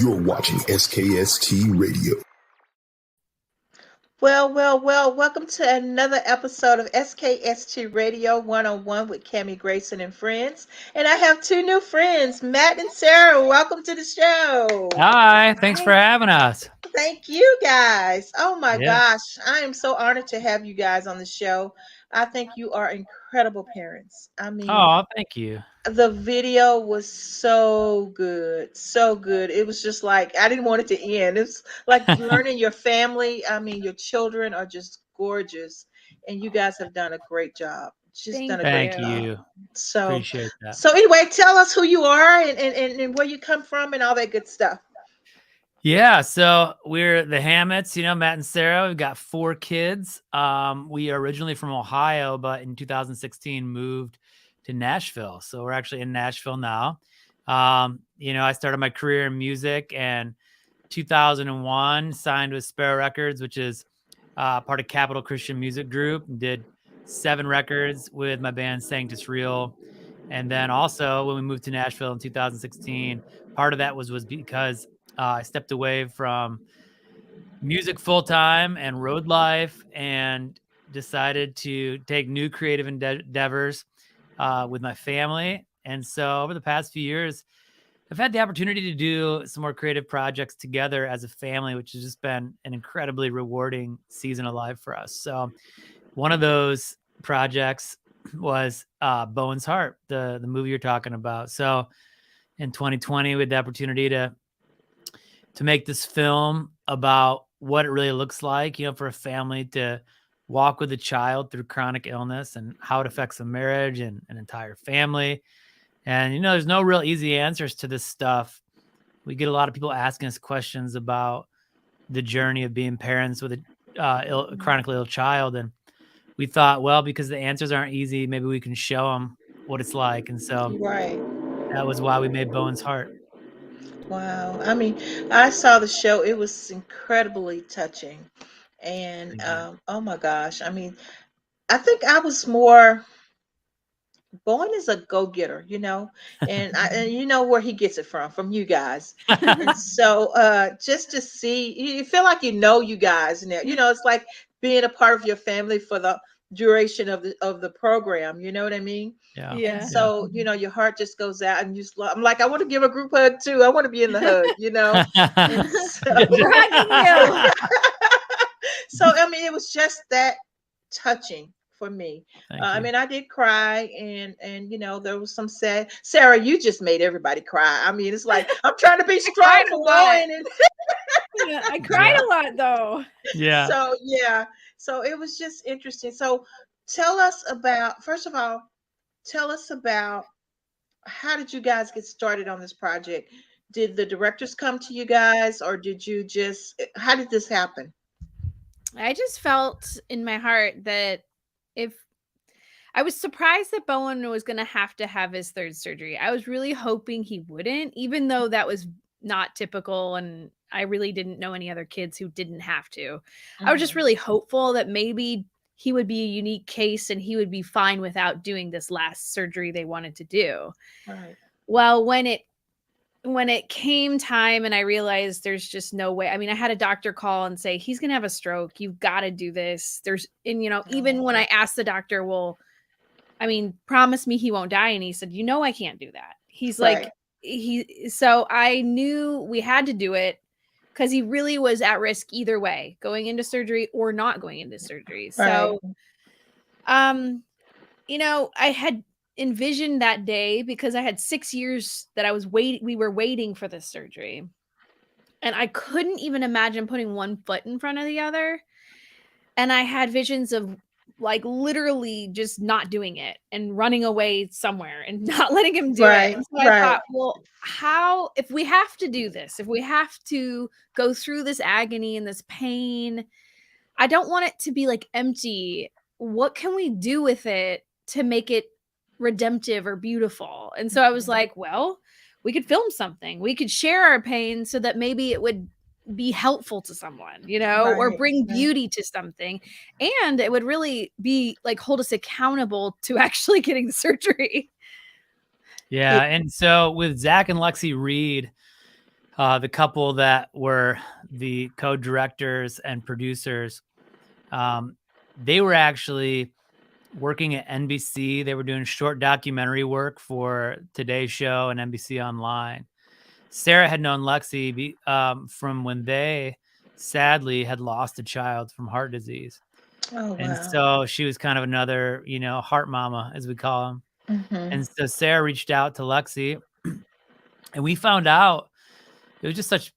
You're watching SKST Radio. Well, welcome to another episode of SKST Radio 101 with Cammie Grayson and friends. And I have two new friends, Matt and Sarah. Welcome to the show. Hi, thanks for having us. Thank you guys. Oh my Yeah. gosh, I am so honored to have you guys on the show. I think you are incredible parents. I mean, Oh, thank you. the video was so good, so good. It was just like I didn't want it to end. It's like learning your family. I mean, your children are just gorgeous, and you guys have done a great job. Just done a great Thank job. you. So, Appreciate that. so anyway, tell us who you are and where you come from and all that good stuff. Yeah, so we're the Hammets, Matt and Sarah. We've got 4 kids. We are originally from Ohio, but in 2016 moved to Nashville. So we're actually in Nashville now. I started my career in music and 2001 signed with Sparrow Records, which is part of Capital Christian Music Group. Did 7 records with my band Sanctus Real. And then also when we moved to Nashville in 2016, part of that was because I stepped away from music full-time and road life and decided to take new creative endeavors with my family. And so over the past few years, I've had the opportunity to do some more creative projects together as a family, which has just been an incredibly rewarding season of life for us. So one of those projects was BOWEN'S HEART, the movie you're talking about. So in 2020, we had the opportunity to make this film about what it really looks like, for a family to walk with a child through chronic illness and how it affects a marriage and an entire family. And, there's no real easy answers to this stuff. We get a lot of people asking us questions about the journey of being parents with a chronically ill child. And we thought, well, because the answers aren't easy, maybe we can show them what it's like. And so that was why we made BOWEN'S HEART. Wow. I mean, I saw the show. It was incredibly touching. And oh my gosh. I mean, I think I was more Bowen is a go-getter, and you know where he gets it from you guys. And so just to see, you feel like you guys, and it's like being a part of your family for the duration of the program. You know what I mean? Yeah. And so your heart just goes out, and I'm like, I want to give a group hug too. I want to be in the hug, And so I mean, it was just that touching for me. I mean, I did cry, and there was some sad. Sarah, you just made everybody cry. I mean, it's like I'm trying to be strong for one, and I cried a lot though. Yeah. So it was just interesting. So tell us about, first of all, how did you guys get started on this project? Did the directors come to you guys, or how did this happen? I just felt in my heart that I was surprised that Bowen was going to have his 3rd surgery. I was really hoping he wouldn't, even though that was not typical. And I really didn't know any other kids who didn't have to. I was just really hopeful that maybe he would be a unique case and he would be fine without doing this last surgery they wanted to do. Right. Well, when it came time and I realized there's just no way. I mean, I had a doctor call and say, he's going to have a stroke. You've got to do this. Even when I asked the doctor, well, I mean, promise me he won't die. And he said, I can't do that. He's right. So I knew we had to do it because he really was at risk either way, going into surgery or not going into surgery. Right. So, I had envisioned that day because I had 6 years that we were waiting for this surgery. And I couldn't even imagine putting one foot in front of the other. And I had visions of like literally just not doing it and running away somewhere and not letting him do it. And so I thought, well, if we have to do this, if we have to go through this agony and this pain, I don't want it to be like empty. What can we do with it to make it redemptive or beautiful? And so I was like, well, we could film something. We could share our pain so that maybe it would be helpful to someone, or bring beauty to something. And it would really be like hold us accountable to actually getting the surgery. Yeah. And so with Zach and Lexi Reed, the couple that were the co-directors and producers, they were actually working at NBC. They were doing short documentary work for Today's Show and NBC Online. Sarah had known Lexi from when they sadly had lost a child from heart disease. Oh, And wow. so she was kind of another, heart mama, as we call them. And so Sarah reached out to Lexi, and we found out it was just such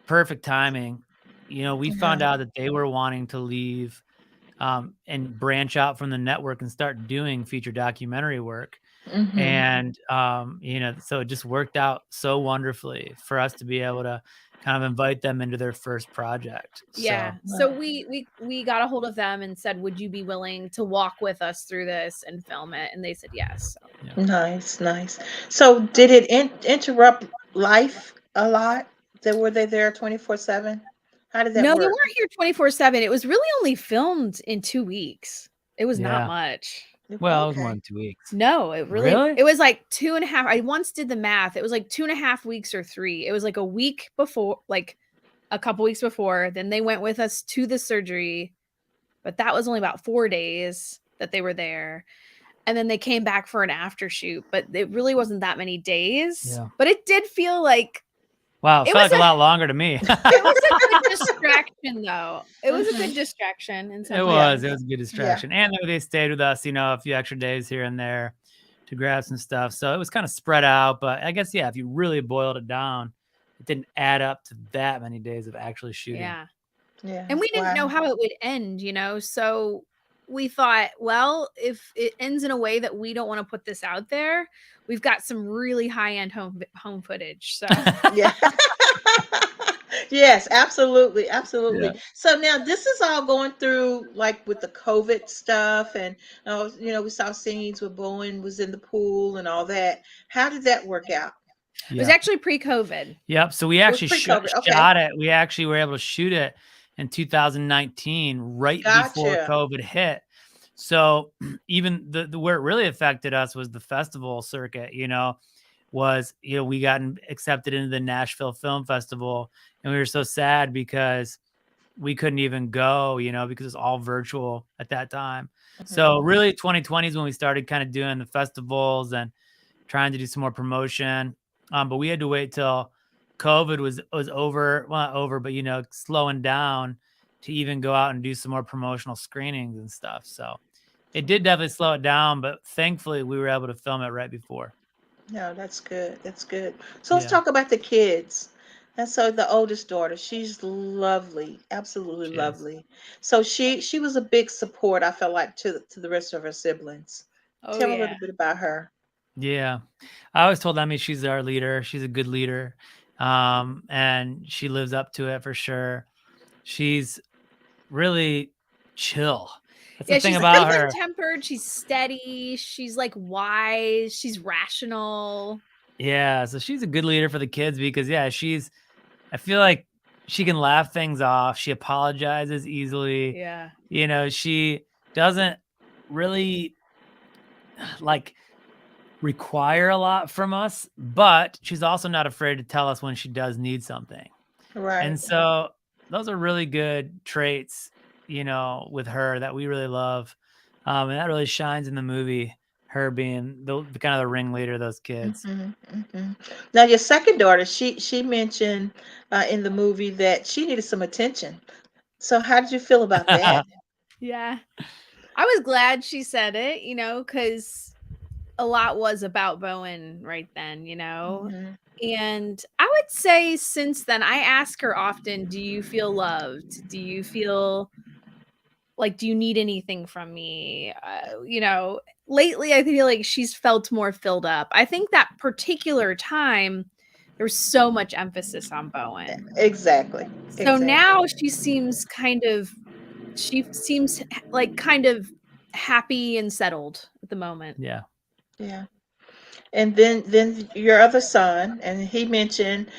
perfect timing. We found out that they were wanting to leave and branch out from the network and start doing feature documentary work. And, so it just worked out so wonderfully for us to be able to kind of invite them into their first project. Yeah. So we got a hold of them and said, would you be willing to walk with us through this and film it? And they said yes. So. Nice. So did it interrupt life a lot? Were they there 24/7? How did that No, work? they weren't here 24/7. It was really only filmed in 2 weeks. It was not Yeah. much. Well, it was more than 2 weeks. No, it Really? it was like 2.5. I once did the math. It was like 2.5 weeks or 3. It was like a week before, like a couple weeks before. Then they went with us to the surgery, but that was only about 4 days that they were there. And then they came back for an after shoot, but it really wasn't that many days. Yeah. But it did feel like, wow, it felt like a lot longer to me. it was a good distraction, though. It was a good distraction. It was a good distraction. And they stayed with us, a few extra days here and there to grab some stuff. So it was kind of spread out. But I guess, if you really boiled it down, it didn't add up to that many days of actually shooting. Yeah. Yeah. And we didn't know how it would end, so we thought, well, if it ends in a way that we don't want to put this out there, we've got some really high-end home footage. So yeah. Yes, absolutely. Yeah. So now this is all going through like with the COVID stuff, and we saw scenes where Bowen was in the pool and all that. How did that work out? It was actually pre-COVID. Yep. So we actually shot Okay. it. We actually were able to shoot it in 2019, right before COVID hit. So even the where it really affected us was the festival circuit, we got accepted into the Nashville Film Festival, and we were so sad because we couldn't even go, because it's all virtual at that time. So really 2020 is when we started kind of doing the festivals and trying to do some more promotion. But we had to wait till COVID was over. Well, not over, but, slowing down to even go out and do some more promotional screenings and stuff. So it did definitely slow it down, but thankfully we were able to film it right before. No, that's good. So let's talk about the kids. And so the oldest daughter, she's lovely, absolutely lovely. So she was a big support, I felt like, to the rest of her siblings. Tell a little bit about her. Yeah. I always told Emmy she's our leader. She's a good leader. And she lives up to it for sure. She's really chill. That's the thing about her. She's tempered. She's steady. She's like wise. She's rational. Yeah. So she's a good leader for the kids because, I feel like she can laugh things off. She apologizes easily. Yeah. She doesn't really require a lot from us, but she's also not afraid to tell us when she does need something. Right. And so those are really good traits, with her that we really love. And that really shines in the movie, her being the kind of the ringleader of those kids. Now your second daughter, she mentioned in the movie that she needed some attention. So how did you feel about that? Yeah. I was glad she said it, because a lot was about Bowen right then, And I would say since then, I ask her often, do you feel loved? Do you feel like, do you need anything from me? Lately, I feel like she's felt more filled up. I think that particular time, there was so much emphasis on Bowen. Exactly. So now she seems like kind of happy and settled at the moment. Yeah. Yeah. And then your other son, and he mentioned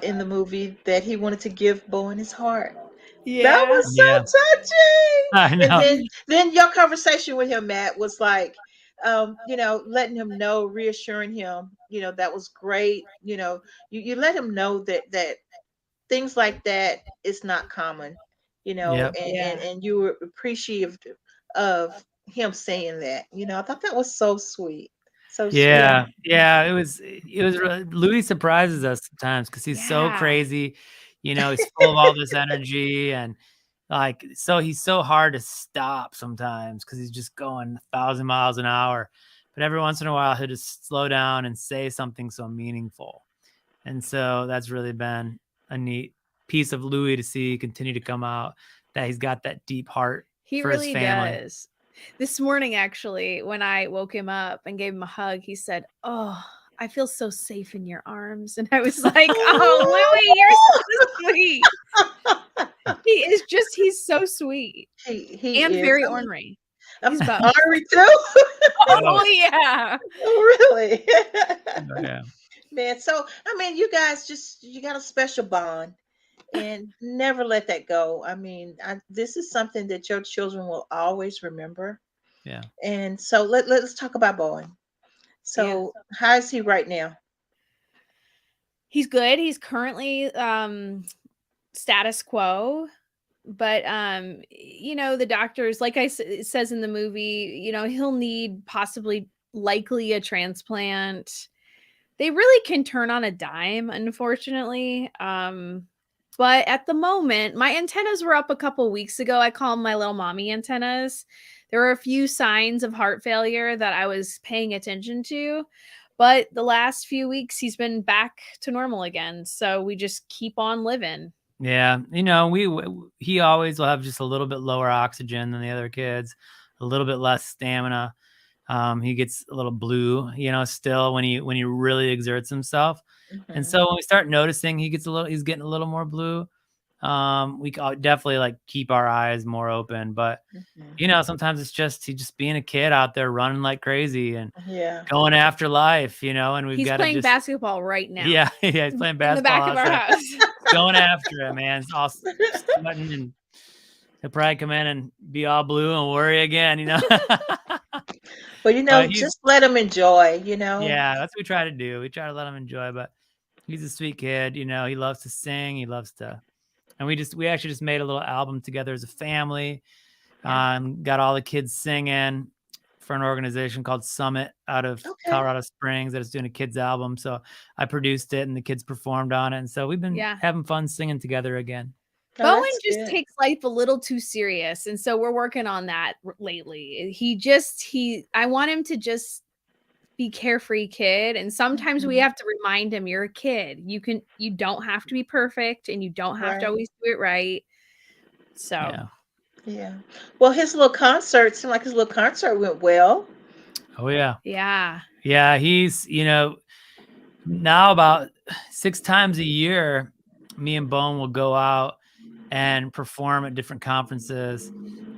in the movie that he wanted to give Bowen his heart. Yeah. That was so touching. I know. And then your conversation with him, Matt, was like, letting him know, reassuring him, that was great. You let him know that things like that is not common, Yep. and you were appreciative of him saying that. I thought that was so sweet. So sweet. Yeah. Yeah. It was really, Louis surprises us sometimes because he's so Yeah. crazy. He's full of all this energy and so he's so hard to stop sometimes because he's just going 1,000 miles an hour. But every once in a while, he'll just slow down and say something so meaningful. And so that's really been a neat piece of Louis to see continue to come out, that he's got that deep heart He for his really family. does. This morning, actually, when I woke him up and gave him a hug, he said, "Oh, I feel so safe in your arms." And I was like, "Oh, Louis, you're so sweet." He's so sweet He and is. very I mean, ornery. I'm He's both. ornery too. Oh, yeah. Oh, really? Oh, yeah. Man, so I mean, you guys you got a special bond, and never let that go. I mean, this is something that your children will always remember. Yeah. And so let's talk about Bowen. So how is he right now? He's good. He's currently status quo, but the doctors, like it says in the movie, he'll need likely a transplant. They really can turn on a dime, unfortunately. But at the moment, my antennas were up a couple weeks ago. I call them my little mommy antennas. There were a few signs of heart failure that I was paying attention to, but the last few weeks he's been back to normal again. So we just keep on living. Yeah. He always will have just a little bit lower oxygen than the other kids, a little bit less stamina. He gets a little blue, still when he really exerts himself. And so when we start noticing he's getting a little more blue, we definitely keep our eyes more open. But sometimes it's just he's just being a kid out there running like crazy and going after life, and we've got to playing basketball right now. Yeah, he's playing basketball in the back of our house. Going after it, man. It's all sweating, and he'll probably come in and be all blue and worry again, Well, just let him enjoy, Yeah, that's what we try to do. We try to let him enjoy, but he's a sweet kid, he loves to sing, he loves to, and we actually just made a little album together as a family. Got all the kids singing for an organization called Summit out of Colorado Springs that is doing a kids album. So I produced it and the kids performed on it. And so we've been having fun singing together again. Bowen just takes life a little too serious. And so we're working on that lately. I want him to just be carefree kid. And sometimes we have to remind him, you're a kid. You don't have to be perfect and you don't have to always do it right. So yeah. Well, his little concert seemed like his little concert went well. Oh yeah. Yeah. Yeah. He's, now about 6 times a year, me and Bowen will go out and perform at different conferences.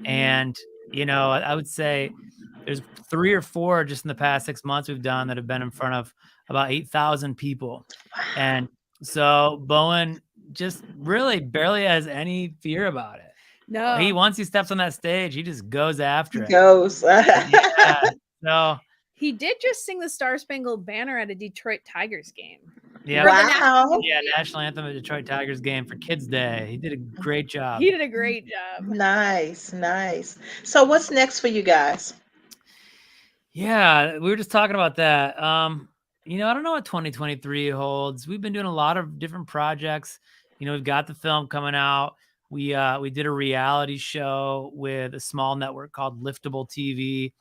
And, I would say there's 3 or 4 just in the past 6 months we've done that have been in front of about 8,000 people. And so Bowen just really barely has any fear about it. No. Once he steps on that stage, he just goes after it. Goes. So he did just sing the Star Spangled Banner at a Detroit Tigers game. Yeah. Wow. National anthem at Detroit Tigers game for Kids Day. He did a great job. He did a great job. Nice. So what's next for you guys? Yeah, we were just talking about that. I don't know what 2023 holds. We've been doing a lot of different projects. We've got the film coming out. We did a reality show with a small network called Liftable TV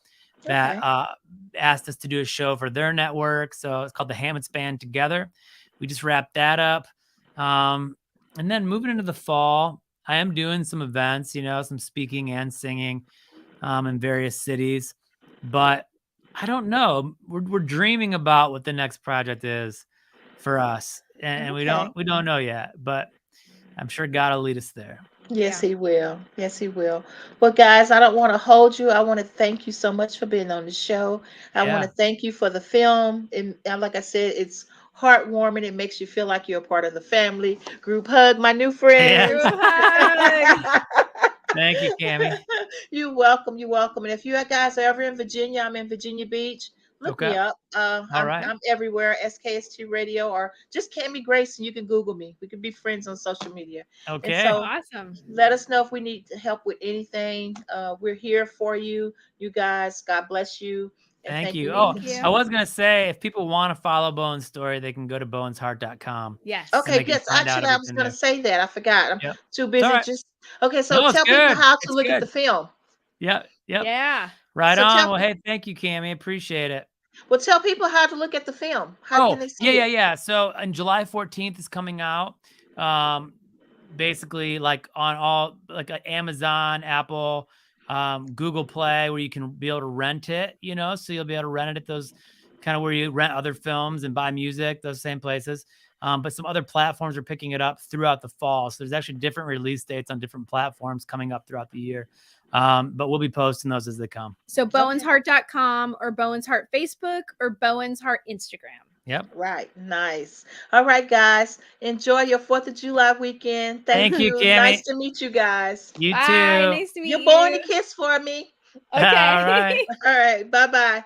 that asked us to do a show for their network. So it's called the Hammets Band Together. We just wrapped that up. And then moving into the fall, I am doing some events, some speaking and singing in various cities. But I don't know. We're dreaming about what the next project is for us. And we don't know yet, but I'm sure God will lead us there. Yes, he will. Yes, he will. Well, guys, I don't want to hold you. I want to thank you so much for being on the show. I want to thank you for the film. And like I said, it's heartwarming. It makes you feel like you're a part of the family. Group hug, my new friends. Group hug. Thank you, Cammie. You're welcome. You're welcome. And if you guys are ever in Virginia, I'm in Virginia Beach. Look me Okay. up. All right. I'm everywhere. SKST Radio or just Cammie Grayson. You can Google me. We can be friends on social media. And Okay. so Awesome. let us know if we need help with anything. We're here for you. You guys, God bless you. And Thank you. you. Oh, Thank you. I was gonna say if people want to follow Bowen's story, they can go to bowensheart.com. Yes. And Okay, they can yes. find out Actually, I was everything going to there. say that. I forgot. I'm Yep. too It's all busy. right. Just okay. So No, it's tell people good. how to It's look at the good. film. Yep. Yep. Yeah. Right So on. tell Well, hey, thank you, Cammie. Appreciate it. well tell people how to look at the film. How can Oh, they see it? yeah. So on July 14th is coming out. Basically like on all like Amazon, Apple, Google Play, where you can be able to rent it, you know, so you'll be able to rent it at those kind of where you rent other films and buy music, those same places. But some other platforms are picking it up throughout the fall. So there's actually different release dates on different platforms coming up throughout the year. But we'll be posting those as they come. So bowensheart.com or Bowen's Heart Facebook or Bowen's Heart Instagram. Yep. Right. Nice. All right, guys. Enjoy your 4th of July weekend. Thank Thank you, you. Cammie. Nice to meet you guys. You Bye. too. Nice to meet You're you. blowing a kiss for me. Okay. All right. All right. Bye-bye.